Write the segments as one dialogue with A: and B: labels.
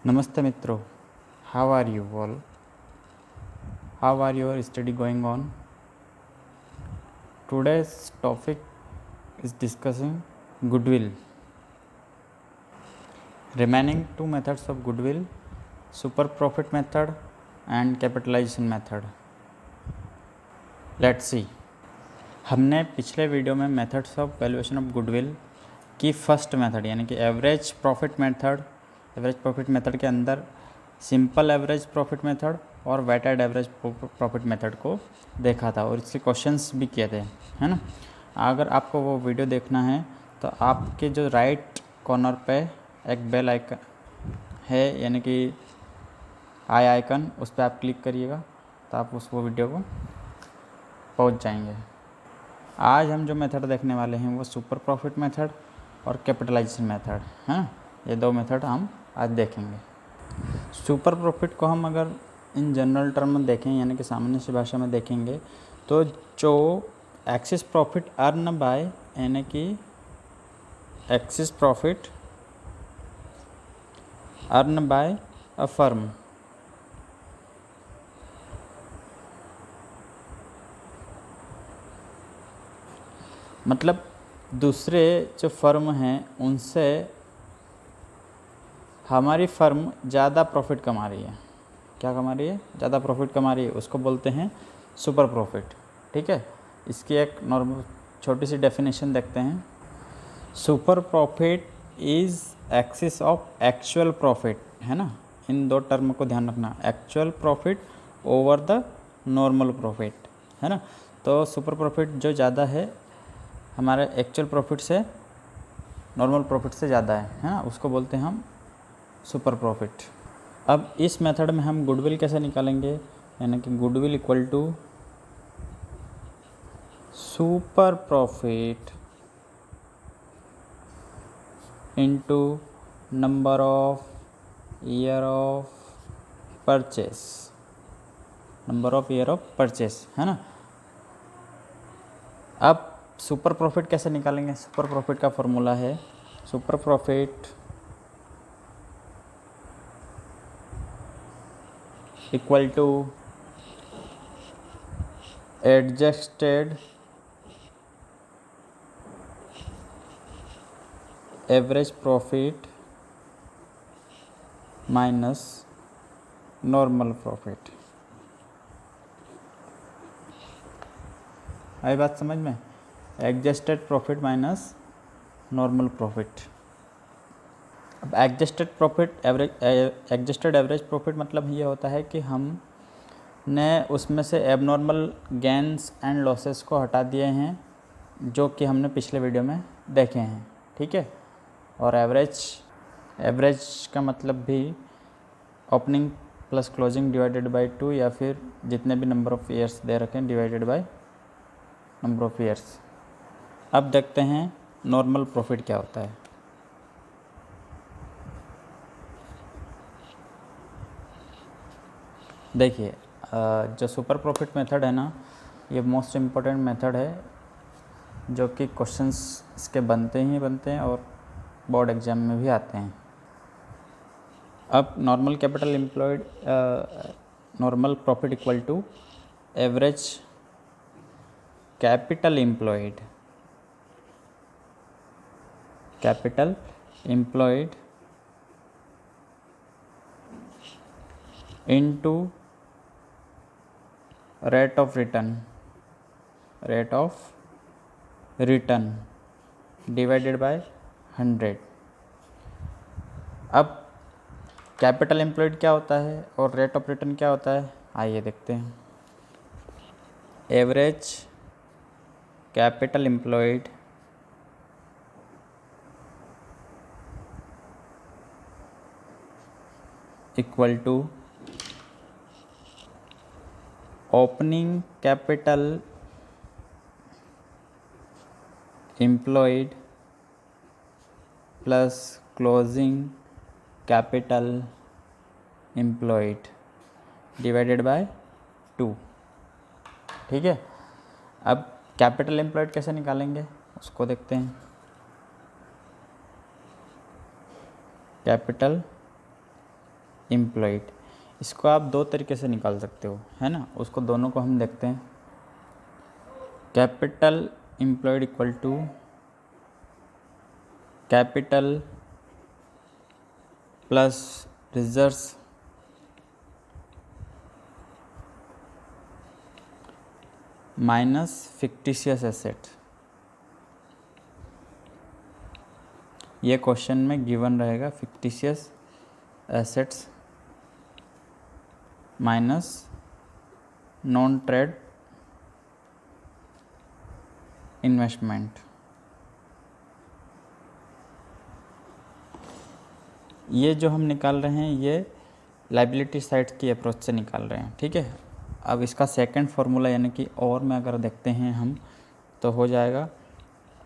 A: Namaste Mitro, how are you all? How are your study going on? Today's topic is discussing goodwill. Remaining two methods of goodwill, super profit method and capitalization method. Let's see. हमने पिछले video में methods of valuation of goodwill की first method यानी कि average profit method के अंदर simple average profit method और weighted average profit method को देखा था और इसके क्वेश्चंस भी किए थे, है ना। अगर आपको वो वीडियो देखना है तो आपके जो राइट कॉर्नर पे एक बेल आइकन है यानी कि आई आइकन, उस पर आप क्लिक करिएगा तो आप वो वीडियो को पहुंच जाएंगे। आज हम जो मेथड देखने वाले हैं वो सुपर प्रॉफिट मेथड और कैपिटलाइजेशन मेथड हैं। ये दो मेथड हम आज देखेंगे। सुपर प्रॉफिट को हम अगर इन जनरल टर्म में देखें यानी कि सामान्य सी भाषा में देखेंगे तो जो एक्सेस प्रॉफिट अर्न बाय यानी कि access profit earn bye a firm मतलब दूसरे जो फर्म हैं उनसे हमारी फर्म ज़्यादा प्रॉफिट कमा रही है। क्या कमा रही है? ज़्यादा प्रॉफिट कमा रही है, उसको बोलते हैं सुपर प्रॉफिट। ठीक है, इसकी एक नॉर्मल छोटी सी डेफिनेशन देखते हैं। Super profit is axis of actual profit, है ना। इन दो टर्म को ध्यान रखना, actual profit over the normal profit, है ना। तो सुपर प्रॉफिट जो ज़्यादा है हमारे एक्चुअल प्रॉफिट से, नॉर्मल प्रॉफिट से ज़्यादा है ना, उसको बोलते हैं हम सुपर प्रॉफिट। अब इस मेथड में हम गुडविल कैसे निकालेंगे, यानी कि goodwill equal to super profit into number of year of purchase, number of year of purchase, है ना। अब सुपर प्रॉफिट कैसे निकालेंगे? सुपर प्रॉफिट का फॉर्मूला है super profit equal to adjusted average profit minus normal profit. आई बात समझ में? Adjusted profit minus normal profit. अब एडजस्टेड एवरेज प्रॉफिट मतलब ये होता है कि हमने उसमें से एबनॉर्मल गेंस एंड लॉसेस को हटा दिए हैं जो कि हमने पिछले वीडियो में देखे हैं। ठीक है, और एवरेज का मतलब भी opening plus closing divided by 2 या फिर जितने भी नंबर ऑफ़ ईयर्स दे रखे हैं divided by number of years. अब देखते हैं नॉर्मल प्रॉफिट क्या होता है। देखिए, जो सुपर प्रॉफिट मेथड है ना, ये मोस्ट इम्पोर्टेंट मेथड है जो कि क्वेश्चंस इसके बनते हैं और बोर्ड एग्जाम में भी आते हैं। अब normal profit equal to average capital employed into rate of return divided by 100। अब कैपिटल एम्प्लॉयड क्या होता है और रेट ऑफ रिटर्न क्या होता है, आइए देखते हैं। Average capital employed equal to opening capital employed plus closing capital employed divided by 2। ठीक है, अब कैपिटल एम्प्लॉयड कैसे निकालेंगे उसको देखते हैं। Capital employed. इसको आप दो तरीके से निकाल सकते हो, है ना। उसको दोनों को हम देखते हैं। Capital employed equal to capital plus reserves minus fictitious asset. ये क्वेश्चन में गिवन रहेगा fictitious assets minus non trade investment. ये जो हम निकाल रहे हैं ये लाइबिलिटी साइड की अप्रोच से निकाल रहे हैं, ठीक है। अब इसका सेकंड फार्मूला यानी कि और में अगर देखते हैं हम तो हो जाएगा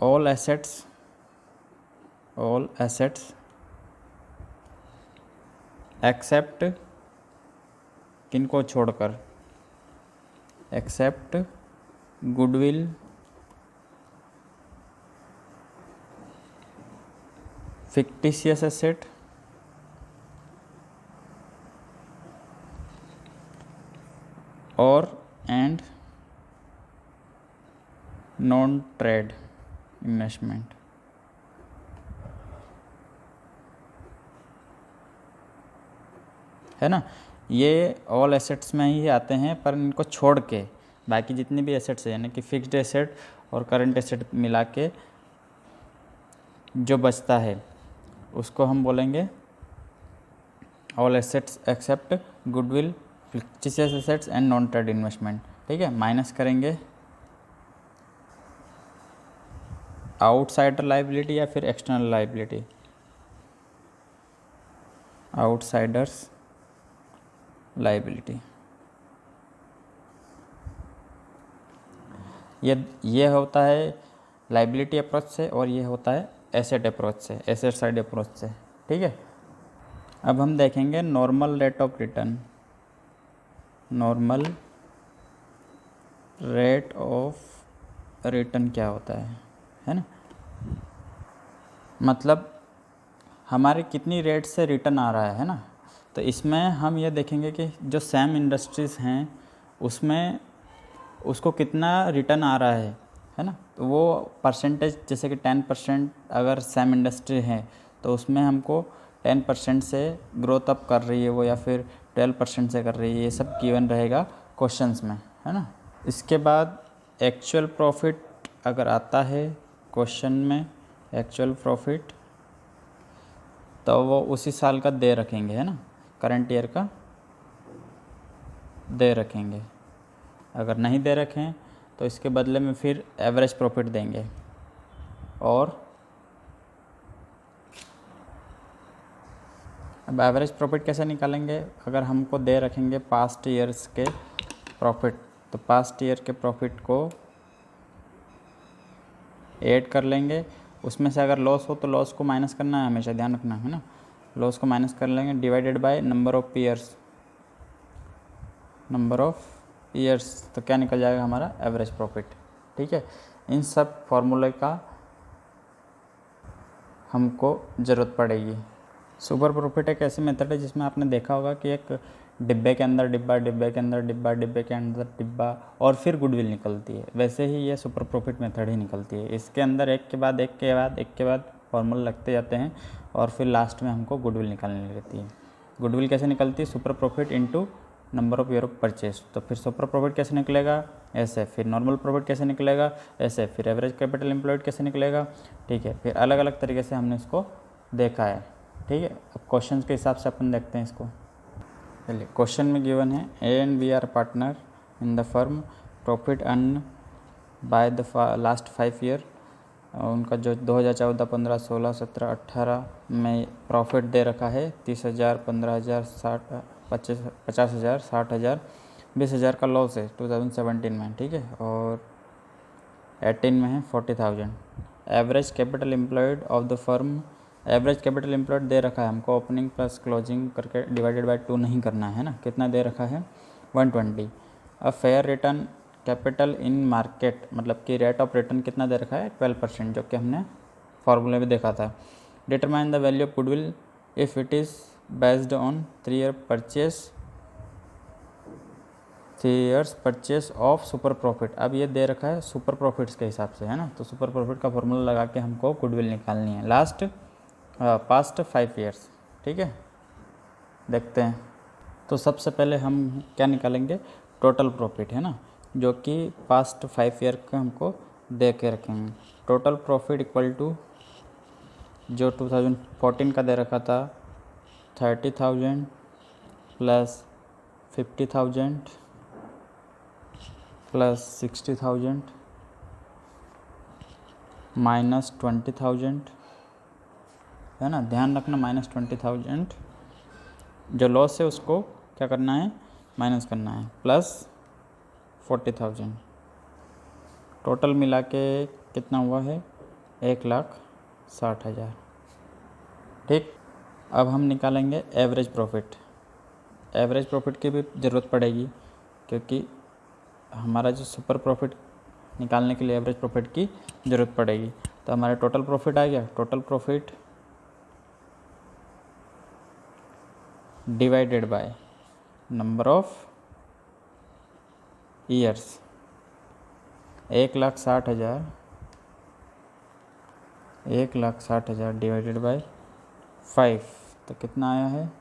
A: ऑल एसेट्स एक्सेप्ट किनको छोड़कर, एक्सेप्ट गुडविल फिक्टिशियस एसेट और एंड नॉन ट्रेड इन्वेस्टमेंट। है ना। ये ऑल एसेट्स में ही आते हैं, पर इनको छोड़ के बाकी जितनी भी एसेट्स है यानी कि फिक्स्ड एसेट और करंट एसेट मिला के जो बचता है उसको हम बोलेंगे all assets except goodwill fictitious assets and non trade investment, ठीक है। माइनस करेंगे आउटसाइडर लाइबिलिटी या फिर एक्सटर्नल लाइबिलिटी, आउटसाइडर्स लाइबिलिटी। ये होता है लाइबिलिटी अप्रोच से और ये होता है एसेट अप्रोच से, एसेट साइड अप्रोच से, ठीक है। अब हम देखेंगे normal rate of return. Normal rate of return क्या होता है ना। मतलब हमारे कितनी रेट से रिटर्न आ रहा है ना। तो इसमें हम ये देखेंगे कि जो सेम इंडस्ट्रीज़ हैं उसमें उसको कितना रिटर्न आ रहा है ना। तो वो परसेंटेज जैसे कि 10% अगर सेम इंडस्ट्री है तो उसमें हमको 10% से ग्रोथ अप कर रही है वो या फिर 12% से कर रही है, ये सब गिवन रहेगा क्वेश्चंस में, है ना। इसके बाद एक्चुअल प्रॉफिट अगर आता है क्वेश्चन में, एक्चुअल प्रॉफिट तो वो उसी साल का दे रखेंगे, है ना, करंट ईयर का दे रखेंगे। अगर नहीं दे रखें तो इसके बदले में फिर एवरेज प्रॉफिट देंगे। और अब एवरेज प्रॉफिट कैसे निकालेंगे, अगर हमको दे रखेंगे पास्ट ईयर्स के प्रॉफिट तो पास्ट ईयर के प्रॉफिट को ऐड कर लेंगे। उसमें से अगर लॉस हो तो लॉस को माइनस करना है, हमेशा ध्यान रखना है ना। लॉस को माइनस कर लेंगे divided by number of years, number of years, तो क्या निकल जाएगा हमारा एवरेज प्रॉफिट, ठीक है। इन सब फॉर्मूले का हमको ज़रूरत पड़ेगी। सुपर प्रॉफिट एक ऐसी मेथड है जिसमें आपने देखा होगा कि एक डिब्बे के अंदर डिब्बा, डिब्बे के अंदर डिब्बा, डिब्बे के अंदर डिब्बा और फिर गुडविल निकलती है। वैसे ही ये सुपर प्रॉफिट मेथड ही निकलती है। इसके अंदर एक के बाद एक के बाद एक के बाद फॉर्मूले लगते जाते हैं और फिर लास्ट में हमको गुडविल निकालनी रहती है। गुडविल कैसे निकलती है, super profit into number of year of purchase. तो फिर सुपर प्रॉफिट कैसे निकलेगा, ऐसे। फिर नॉर्मल प्रॉफिट कैसे निकलेगा, ऐसे। फिर एवरेज कैपिटल एम्प्लॉयड कैसे निकलेगा, ठीक है। फिर अलग अलग तरीके से हमने इसको देखा है, ठीक है। अब क्वेश्चन के हिसाब से अपन देखते हैं इसको। चलिए, क्वेश्चन में गिवन है A and B are partner in the firm, profit earn by the last 5 year. उनका जो 2014, 15, 16, 17, 18 में प्रॉफिट दे रखा है 30,000, 15,000, 50,000, 60,000, 20,000 का लॉस है 2017 में, ठीक है। और 18 में है 40,000। Average capital employed of the firm, average capital employed दे रखा है हमको, ओपनिंग प्लस क्लोजिंग करके डिवाइडेड बाय 2 नहीं करना है ना। कितना दे रखा है 120। अब fair return capital in market, मतलब कि रेट ऑफ रिटर्न कितना दे रखा है 12%, जो कि हमने फॉर्मूले में देखा था। Determine the value of goodwill if it is based on 3 years purchase of super profit. अब ये दे रखा है सुपर प्रॉफिट्स के हिसाब से, है ना, तो सुपर प्रॉफिट का फॉर्मूला लगा के हमको गुडविल निकालनी है पास्ट 5 years। ठीक है, देखते हैं। तो सबसे पहले हम क्या निकालेंगे, टोटल प्रॉफिट, है ना, जो कि पास्ट 5 year का हमको दे के रखेंगे। टोटल प्रॉफिट इक्वल टू जो 2014 का दे रखा था 30,000 प्लस 50,000 प्लस 60,000 माइनस 20,000, है ना, ध्यान रखना माइनस 20,000। जो लॉस है उसको क्या करना है, माइनस करना है, प्लस 40,000। टोटल मिला के कितना हुआ है, 1,60,000। ठीक, अब हम निकालेंगे एवरेज प्रॉफिट। एवरेज प्रॉफिट की भी ज़रूरत पड़ेगी, क्योंकि हमारा जो सुपर प्रॉफिट निकालने के लिए एवरेज प्रॉफिट की ज़रूरत पड़ेगी। तो हमारा टोटल प्रॉफिट आ गया, total profit divided by number of years, 1,60,000 divided by 5, तो कितना आया है,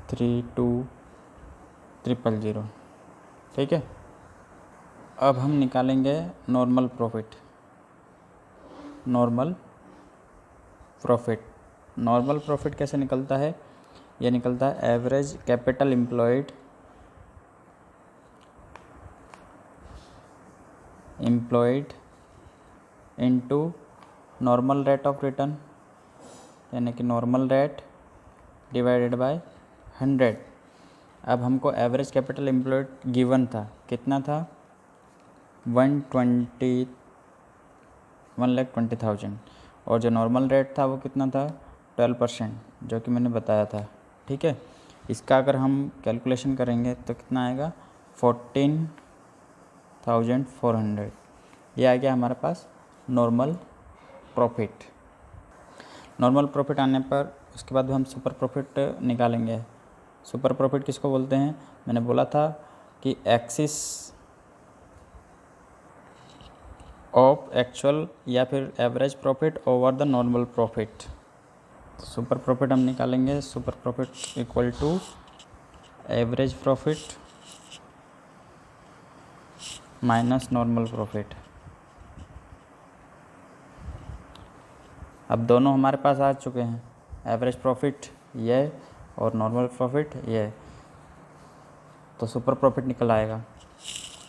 A: 32,000। ठीक है, अब हम निकालेंगे नॉर्मल प्रॉफिट। नॉर्मल प्रॉफिट कैसे निकलता है, ये निकलता है average capital employed into normal rate of return, यानी कि नॉर्मल रेट डिवाइडेड बाय 100। अब हमको एवरेज कैपिटल एम्प्लॉयड गिवन था, कितना था, 1,20,000, और जो नॉर्मल रेट था वो कितना था, 12%, जो कि मैंने बताया था। ठीक है, इसका अगर हम कैलकुलेशन करेंगे तो कितना आएगा, 14,400। ये आ गया हमारे पास नॉर्मल प्रॉफिट। नॉर्मल प्रॉफिट आने पर उसके बाद हम सुपर प्रॉफिट निकालेंगे। सुपर प्रॉफिट किसको बोलते हैं, मैंने बोला था कि एक्सिस ऑफ एक्चुअल या फिर average profit over the normal profit. Super profit हम निकालेंगे, super profit equal to average profit minus normal profit. अब दोनों हमारे पास आ चुके हैं, एवरेज प्रॉफिट ये और नॉर्मल प्रॉफिट ये, तो सुपर प्रॉफिट निकल आएगा।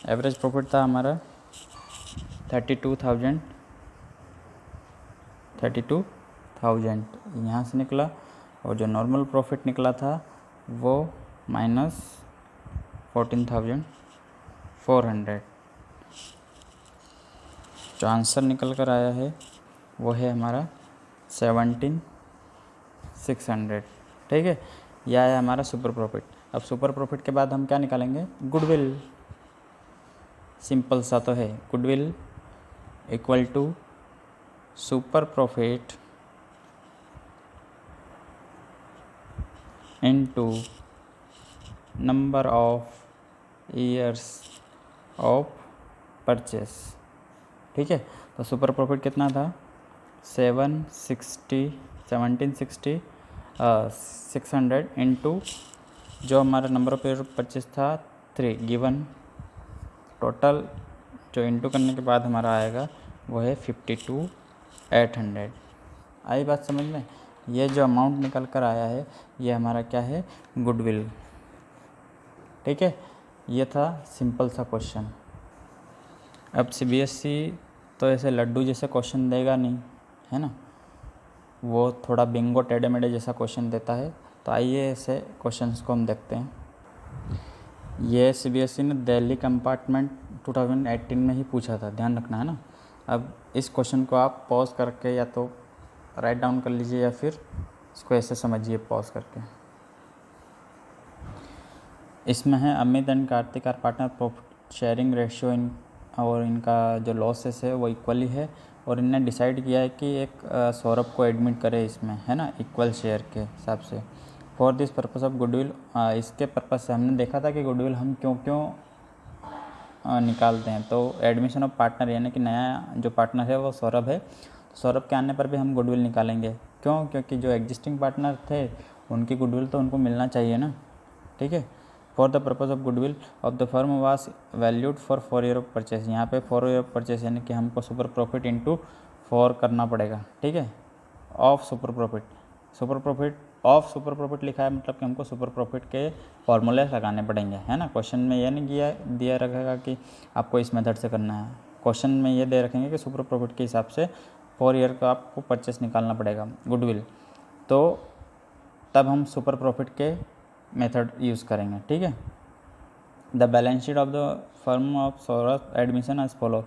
A: एवरेज प्रॉफिट था हमारा 32,000 यहाँ से निकला, और जो नॉर्मल प्रॉफिट निकला था वो माइनस 14,400। जो आंसर निकल कर आया है वो है हमारा 17,600। ठीक है, यह है हमारा सुपर प्रॉफिट। अब सुपर प्रॉफिट के बाद हम क्या निकालेंगे, गुडविल। सिंपल सा तो है, goodwill equal to super profit into number of years of purchase. ठीक है, तो सुपर प्रॉफिट कितना था, 600 इंटू जो हमारा नंबर ऑफ ईयर परचेस था 3 गिवन, टोटल जो इंटू करने के बाद हमारा आएगा वो है 52,800। आई बात समझ में, ये जो अमाउंट निकल कर आया है ये हमारा क्या है, गुडविल। ठीक है, ये था सिंपल सा क्वेश्चन। अब सीबीएसई तो ऐसे लड्डू जैसे क्वेश्चन देगा नहीं, है ना, वो थोड़ा बिंगो टेढ़े मेढ़े जैसा क्वेश्चन देता है। तो आइए ऐसे क्वेश्चंस को हम देखते हैं। ये सीबीएसई ने दिल्ली कंपार्टमेंट 2018 में ही पूछा था, ध्यान रखना, है ना। अब इस क्वेश्चन को आप पॉज करके या तो राइट डाउन कर लीजिए या फिर इसको ऐसे समझिए पॉज करके। इसमें है Amit and Kartik are partner, profit sharing ratio और इनका जो लॉसेस है वो इक्वली है, और इनने डिसाइड किया है कि एक सौरभ को एडमिट करे इसमें, है ना, इक्वल शेयर के हिसाब से। For this purpose of goodwill, इसके पर्पस से हमने देखा था कि गुडविल हम क्यों क्यों निकालते हैं। तो एडमिशन ऑफ पार्टनर यानी कि नया जो पार्टनर है वो सौरभ है, तो सौरभ के आने पर भी हम गुडविल निकालेंगे। क्यों? क्योंकि जो एग्जिस्टिंग पार्टनर थे उनकी गुडविल तो उनको मिलना चाहिए ना, ठीक है। For the purpose of goodwill of the firm was valued for 4 year of purchase, यहाँ पे 4 ईयर ऑफ परचेस यानी कि हमको सुपर प्रॉफिट इंटू 4 करना पड़ेगा, ठीक है। Of super profit, super profit of super profit लिखा है मतलब कि हमको सुपर प्रॉफिट के फॉर्मूले लगाने पड़ेंगे, है ना। क्वेश्चन में ये नहीं दिया रखेगा कि आपको इस मेथड से करना है, क्वेश्चन में ये दे रखेंगे कि सुपर प्रॉफिट के हिसाब से 4 ईयर का आपको परचेस निकालना पड़ेगा गुडविल, तो तब हम सुपर प्रॉफिट के मेथड यूज़ करेंगे, ठीक है। The balance sheet of the firm of Saurabh admission as follow.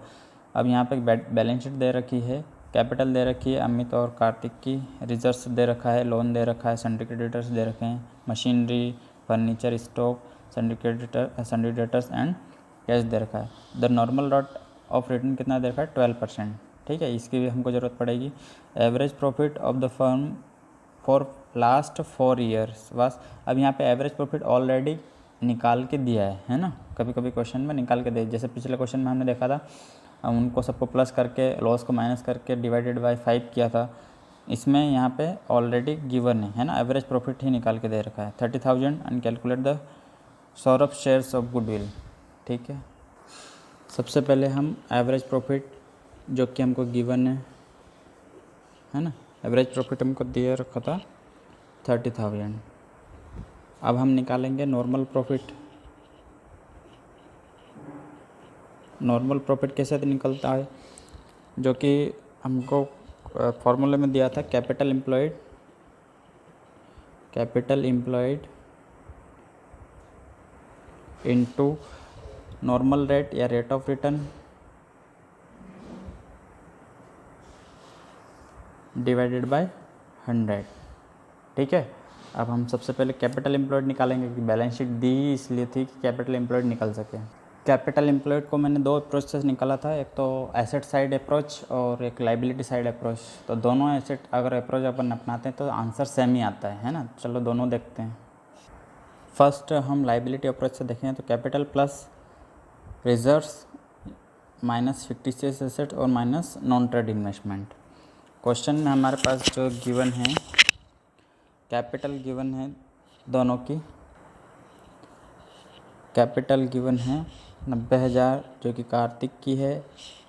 A: अब यहाँ पे बैलेंस शीट दे रखी है, कैपिटल दे रखी है अमित और कार्तिक की, रिजर्व्स दे रखा है, लोन दे रखा है, सन्ड्री क्रेडिटर्स दे रखे हैं, machinery, furniture, stock, sundry debtors and cash दे रखा है। The normal rate of return कितना दे रखा है? 12%, ठीक है, इसकी भी हमको ज़रूरत पड़ेगी। Average profit of the firm for last 4 years बस। अब यहाँ पे एवरेज प्रॉफिट ऑलरेडी निकाल के दिया है ना, कभी कभी क्वेश्चन में निकाल के दे, जैसे पिछले क्वेश्चन में हमने देखा था उनको सबको प्लस करके लॉस को माइनस करके डिवाइडेड बाय 5 किया था, इसमें यहाँ पे ऑलरेडी गिवन है ना, एवरेज प्रॉफिट ही निकाल के दे रखा है 30,000 and calculate the Saurabh shares of goodwill, ठीक है। सबसे पहले हम एवरेज प्रॉफिट जो कि हमको गिवन है ना, एवरेज प्रॉफिट हमको दिया रखा था 30,000। अब हम निकालेंगे नॉर्मल प्रॉफिट। नॉर्मल प्रॉफिट कैसे निकलता है, जो कि हमको फॉर्मूले में दिया था, capital employed into normal rate या rate of return divided by 100, ठीक है। अब हम सबसे पहले कैपिटल एम्प्लॉयड निकालेंगे कि बैलेंस शीट दी ही इसलिए थी कि कैपिटल एम्प्लॉयड निकल सके। कैपिटल एम्प्लॉयड को मैंने 2 अप्रोच से निकाला था, एक तो एसेट साइड अप्रोच और एक लाइबिलिटी साइड अप्रोच। तो दोनों एसेट अगर अप्रोच अपन अपनाते हैं तो आंसर सेम ही आता है ना। चलो दोनों देखते हैं। फर्स्ट हम लाइबिलिटी अप्रोच से देखें तो capital plus reserves minus fictitious asset और minus non trade investment. Question में हमारे पास जो गिवन है, कैपिटल गिवन है दोनों की, कैपिटल गिवन है 90,000 जो कि कार्तिक की है,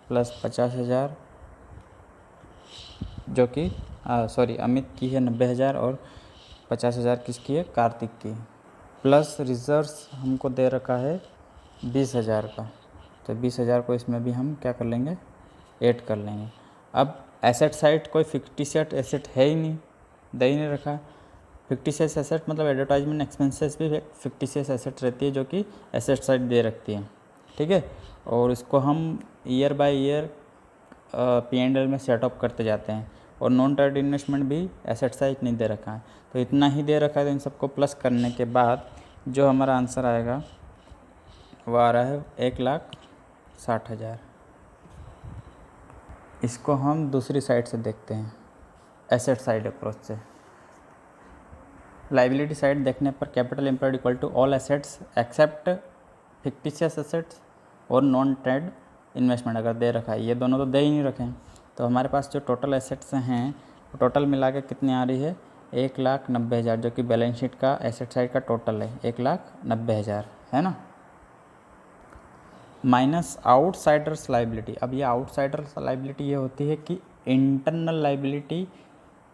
A: प्लस 50,000 जो कि अमित की है 90,000 और 50,000 किसकी है? कार्तिक की। प्लस रिजर्व्स हमको दे रखा है 20,000 का, तो 20,000 को इसमें भी हम क्या कर लेंगे? ऐड कर लेंगे। अब एसेट साइड कोई फिक्टिशियस एसेट है ही नहीं, दे ही नहीं रखा। फिक्टिशियस एसेट मतलब एडवर्टाइजमेंट एक्सपेंसेस भी एक फिक्टिशियस एसेट रहती है जो कि एसेट साइड दे रखती है, ठीक है। और इसको हम ईयर बाय ईयर P&L में सेटअप करते जाते हैं। और नॉन ट्रेड इन्वेस्टमेंट भी एसेट साइड नहीं दे रखा है, तो इतना ही दे रखा है। तो इन सबको प्लस करने के बाद जो हमारा आंसर आएगा वो आ रहा है 1,60,000। इसको हम दूसरी साइड से देखते हैं, एसेट साइड अप्रोच से। लाइबिलिटी साइड देखने पर capital employed equal to all assets except fictitious assets और नॉन ट्रेड इन्वेस्टमेंट अगर दे रखा है, ये दोनों तो दे ही नहीं रखे हैं। तो हमारे पास जो टोटल एसेट्स हैं टोटल मिला के कितनी आ रही है? 1,90,000, जो कि बैलेंस शीट का एसेट साइड का टोटल है 1,90,000, है ना। Minus outsiders liability. अब ये आउटसाइडर्स लाइबिलिटी ये होती है कि इंटरनल लाइबिलिटी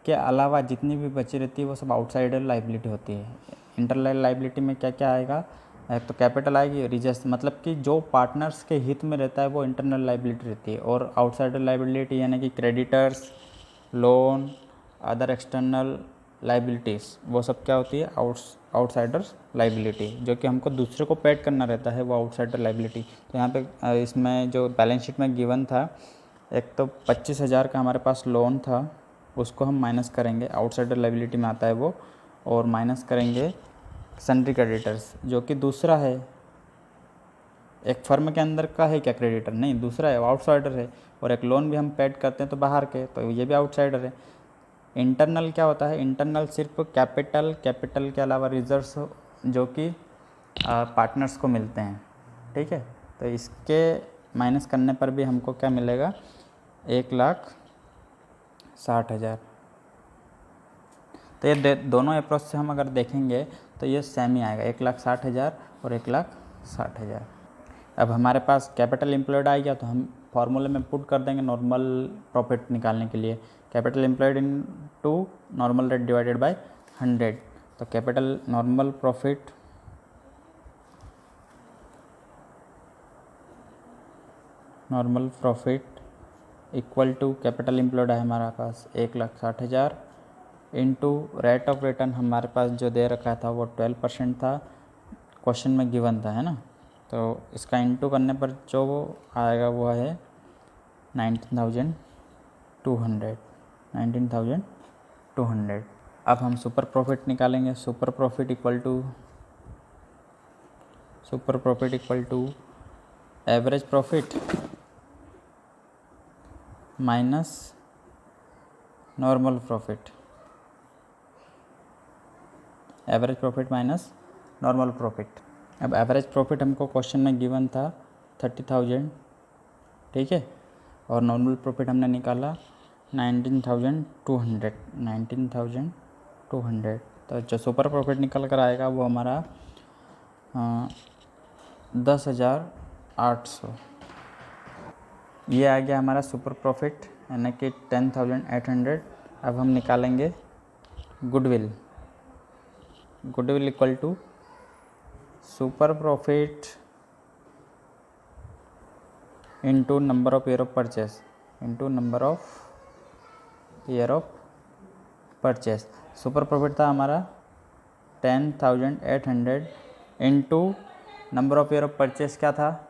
A: के अलावा जितनी भी बची रहती है वो सब आउटसाइडर लाइबिलिटी होती है। इंटरनल लाइबिलिटी में क्या क्या आएगा? एक तो कैपिटल आएगी, रिजर्व्स मतलब कि जो पार्टनर्स के हित में रहता है वो इंटरनल लाइबिलिटी रहती है। और आउटसाइडर लाइबिलिटी यानी कि creditors, loan, other external liabilities, वो सब क्या होती है? आउटसाइडर्स लाइबिलिटी, जो कि हमको दूसरे को पेड करना रहता है, वो आउटसाइडर लाइबिलिटी। तो यहाँ पे इसमें जो बैलेंस शीट में गिवन था, एक तो 25,000 का हमारे पास लोन था, उसको हम माइनस करेंगे, आउटसाइडर लाइबिलिटी में आता है वो। और माइनस करेंगे सन्ड्री क्रेडिटर्स जो कि दूसरा है, एक फर्म के अंदर का है क्या क्रेडिटर? नहीं, दूसरा है, आउटसाइडर है। और एक लोन भी हम पेड करते हैं तो बाहर के, तो ये भी आउटसाइडर है। इंटरनल क्या होता है? इंटरनल सिर्फ कैपिटल के अलावा रिजर्व्स जो कि पार्टनर्स को मिलते हैं, ठीक है। तो इसके माइनस करने पर भी हमको क्या मिलेगा? 1,60,000। तो ये दोनों अप्रोच से हम अगर देखेंगे तो ये सेम ही आएगा, 1,60,000 और 1,60,000। अब हमारे पास कैपिटल एम्प्लॉयड आ गया तो हम फार्मूले में पुट कर देंगे नॉर्मल प्रॉफिट निकालने के लिए, capital employed into normal rate divided by 100। तो capital normal profit equal to capital employed है हमारे पास 1,60,000 इनटू रेट ऑफ रिटर्न हमारे पास जो दे रखा था वो 12% था, क्वेश्चन में गिवन था, है ना। तो इसका इनटू करने पर जो वो आएगा वो है 19,200। अब हम सुपर प्रॉफिट निकालेंगे। Super profit equal to average profit minus normal profit. Average profit minus normal profit. अब एवरेज प्रॉफिट हमको क्वेश्चन में गिवन था 30,000, ठीक है, और नॉर्मल प्रॉफिट हमने निकाला 19,200। तो जो सुपर प्रॉफिट निकल कर आएगा वो हमारा 10,800। ये आ गया हमारा सुपर प्रॉफिट यानी कि 10,800। अब हम निकालेंगे goodwill equal to super profit into number of year of purchase. Super profit था हमारा 10,800 into number of year of purchase क्या था?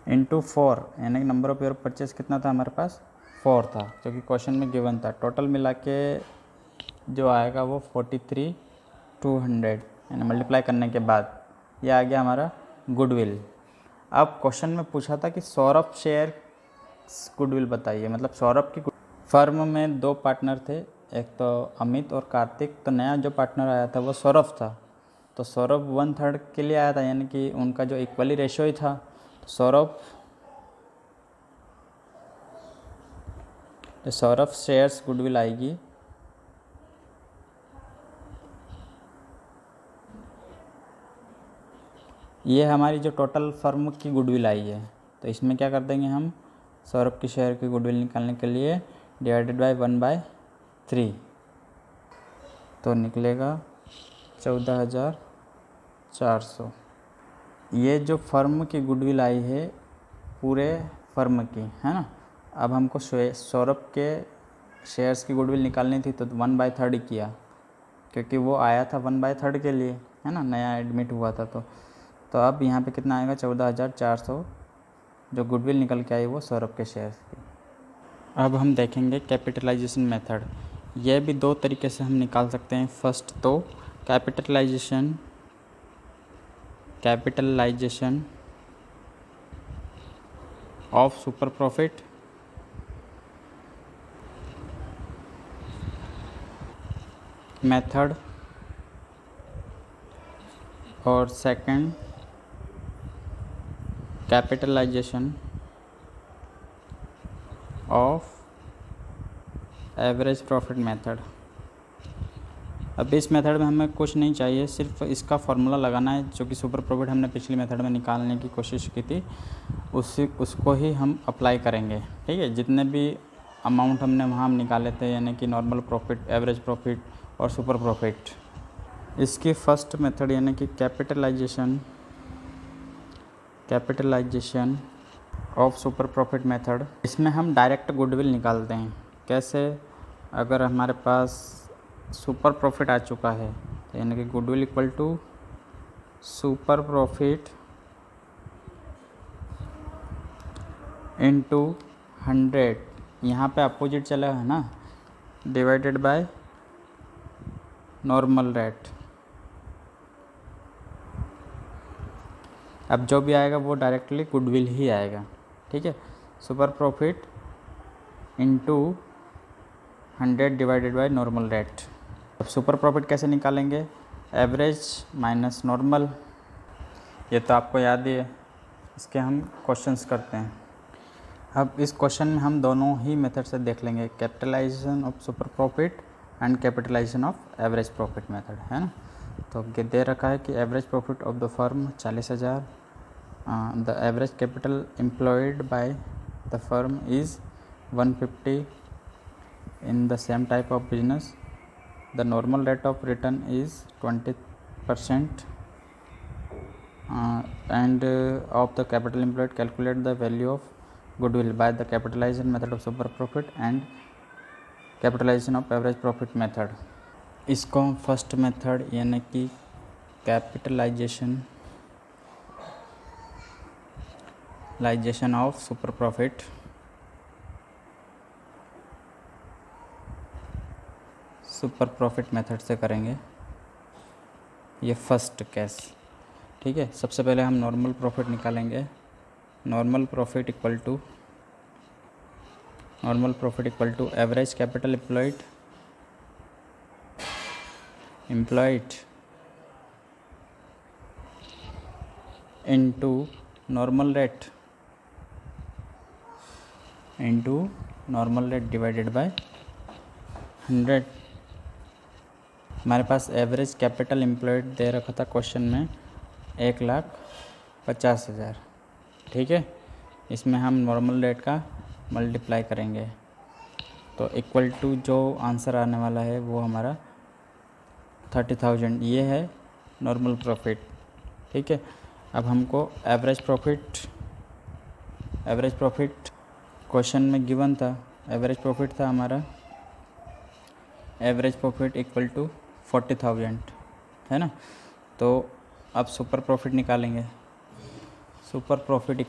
A: इंटू 4, यानी कि number of year of purchase कितना था हमारे पास? 4 था, जो कि क्वेश्चन में गिवन था। टोटल मिला के जो आएगा वो 43,200, यानी मल्टीप्लाई करने के बाद ये आ गया हमारा गुडविल। अब क्वेश्चन में पूछा था कि सौरभ शेयर गुडविल बताइए, मतलब सौरभ की फर्म में 2 पार्टनर थे, एक तो अमित और कार्तिक। तो नया जो पार्टनर आया था वो सौरभ था। तो सौरभ 1/3 के लिए आया था, यानी कि उनका जो इक्वली रेशियो ही था। तो सौरभ शेयर्स गुडविल आएगी ये हमारी जो टोटल फर्म की गुडविल आई है। तो इसमें क्या कर देंगे हम? सौरभ की शेयर की गुडविल निकालने के लिए डिवाइडेड बाय 1/3, तो निकलेगा 14,400। ये जो फर्म की गुडविल आई है पूरे फर्म की, है ना। अब हमको सौरभ के शेयर्स की गुडविल निकालनी थी तो 1/3 किया, क्योंकि वो आया था 1/3 के लिए, है ना, नया एडमिट हुआ था। तो अब यहाँ पे कितना आएगा? 14,400 जो गुडविल निकल के आई वो सौरभ के शेयर्स की। अब हम देखेंगे कैपिटलाइजेशन मेथड। यह भी 2 तरीके से हम निकाल सकते हैं। फर्स्ट तो capitalization of super profit method, और second capitalization of average profit method. अब इस मेथड में हमें कुछ नहीं चाहिए, सिर्फ इसका फार्मूला लगाना है, जो कि सुपर प्रॉफिट हमने पिछली मेथड में निकालने की कोशिश की थी, उसको ही हम अप्लाई करेंगे, ठीक है। जितने भी अमाउंट हमने वहाँ निकाले थे, यानी कि नॉर्मल प्रॉफिट, एवरेज प्रॉफिट और सुपर प्रॉफिट, इसकी फर्स्ट मेथड यानी कि capitalisation of super profit method, इसमें हम डायरेक्ट गुडविल निकालते हैं। कैसे? अगर हमारे पास सुपर प्रॉफिट आ चुका है तो यानी कि goodwill equal to super profit into 100, यहाँ पे अपोजिट चला है ना, डिवाइडेड बाय नॉर्मल रेट। अब जो भी आएगा वो डायरेक्टली गुडविल ही आएगा, ठीक है। Super profit into 100 divided by normal rate. अब सुपर प्रॉफिट कैसे निकालेंगे, एवरेज माइनस नॉर्मल, ये तो आपको याद ही है। इसके हम क्वेश्चंस करते हैं। अब इस क्वेश्चन में हम दोनों ही मेथड से देख लेंगे, capitalisation of super profit and capitalisation of average profit method, है ना। तो दे रखा है कि average profit of the firm 40,000, the average capital employed by the firm is 150 in the same type of business, the normal rate of return is 20%, and of the capital employed, calculate the value of goodwill by the capitalization method of super profit and capitalization of average profit method। इसको हम first method यानी कि capitalisation of super profit method से करेंगे, ये first case, ठीक है। सबसे पहले हम नॉर्मल प्रॉफिट निकालेंगे। Normal profit equal to average capital employed into normal rate divided by 100। हमारे पास एवरेज कैपिटल एम्प्लॉयड दे रखा था क्वेश्चन में 1,50,000, ठीक है। इसमें हम नॉर्मल रेट का मल्टीप्लाई करेंगे तो इक्वल टू जो आंसर आने वाला है वो हमारा 30,000, ये है नॉर्मल प्रॉफिट, ठीक है। अब हमको एवरेज प्रॉफिट क्वेश्चन में गिवन था, एवरेज प्रॉफिट था हमारा, एवरेज प्रॉफिट इक्वल टू 40,000, है ना। तो अब सुपर प्रॉफिट निकालेंगे। Super profit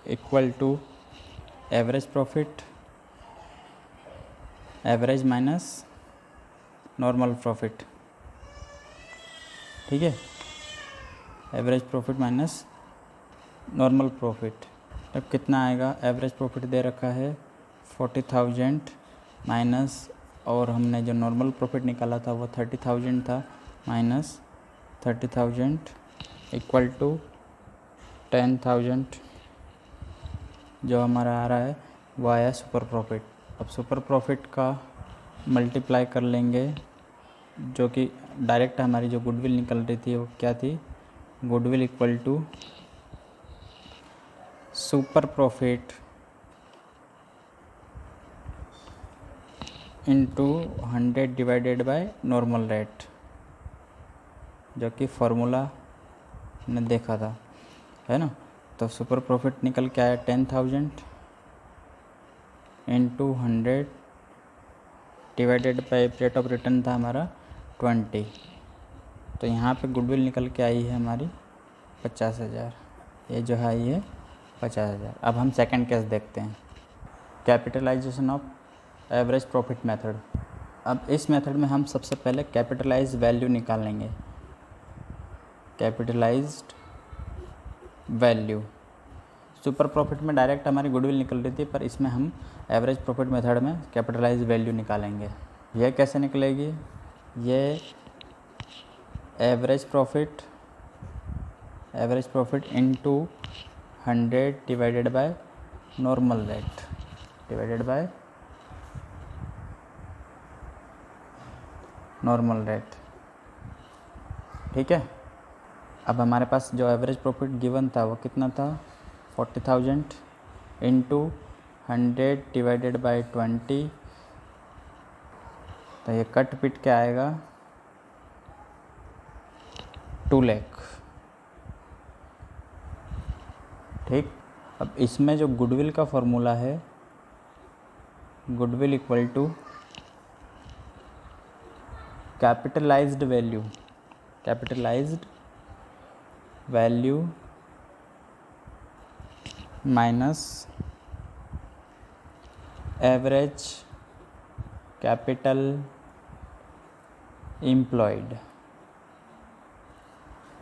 A: equal to average minus normal profit, ठीक है। Average profit minus normal profit, अब कितना आएगा, एवरेज प्रॉफिट दे रखा है 40,000 माइनस, और हमने जो नॉर्मल प्रॉफिट निकाला था वो 30,000 था, माइनस 30,000 इक्वल टू 10,000, जो हमारा आ रहा है वो आया सुपर प्रॉफिट। अब सुपर प्रॉफिट का मल्टीप्लाई कर लेंगे, जो कि डायरेक्ट हमारी जो गुडविल निकल रही थी वो क्या थी, goodwill equal to super profit into 100 divided by normal rate, जो कि फार्मूला ने देखा था, है ना। तो सुपर प्रॉफिट निकल के आया 10,000 into 100 divided by rate of return था हमारा 20। तो यहाँ पे गुडविल निकल के आई है हमारी 50,000, ये जो है ये 50,000। अब हम सेकंड केस देखते हैं, capitalization of average profit method. अब इस मेथड में हम सबसे पहले कैपिटलाइज वैल्यू निकालेंगे, कैपिटलाइज्ड वैल्यू। सुपर प्रॉफिट में डायरेक्ट हमारी गुडविल निकल रही थी, पर इसमें हम एवरेज प्रॉफिट मेथड में कैपिटलाइज वैल्यू निकालेंगे। यह कैसे निकलेगी, ये average profit into 100 divided by normal rate divided by normal rate, ठीक है। अब हमारे पास जो एवरेज प्रॉफिट गिवन था वो कितना था, 40,000 इंटू 100 डिवाइडेड बाय 20, तो ये कट पिट के आएगा 2 लाख, ठीक। अब इसमें जो गुडविल का फॉर्मूला है, goodwill equal to capitalized value minus average capital employed,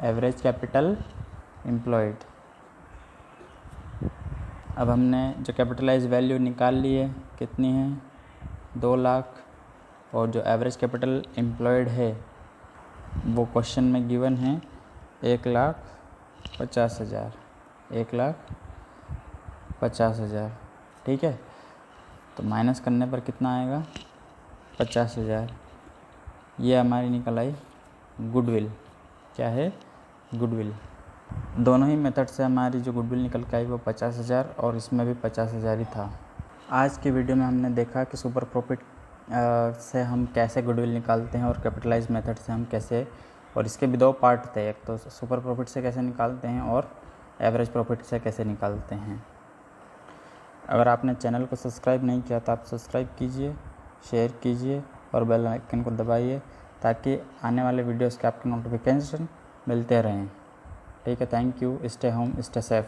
A: average capital employed. अब हमने जो कैपिटलाइज वैल्यू निकाल ली है कितनी है 2 लाख, और जो एवरेज कैपिटल एम्प्लॉयड है वो क्वेश्चन में गिवन है 1,50,000, 1,50,000। ठीक है, तो माइनस करने पर कितना आएगा 50,000। ये हमारी निकल आई गुडविल। क्या है गुडविल। दोनों ही मेथड से हमारी जो गुडविल निकल के आई वो 50,000 और इसमें भी 50,000 ही था। आज की वीडियो में हमने देखा कि सुपर प्रॉफिट से हम कैसे गुडविल निकालते हैं और कैपिटलाइज मेथड से हम कैसे, और इसके भी 2 पार्ट थे, एक तो सुपर प्रॉफिट से कैसे निकालते हैं और एवरेज प्रॉफिट से कैसे निकालते हैं। अगर आपने चैनल को सब्सक्राइब नहीं किया तो आप सब्सक्राइब कीजिए, शेयर कीजिए और बेल आइकन को दबाइए ताकि आने वाले वीडियोस के आपके नोटिफिकेशन मिलते रहें। ठीक है, thank you, stay home stay safe.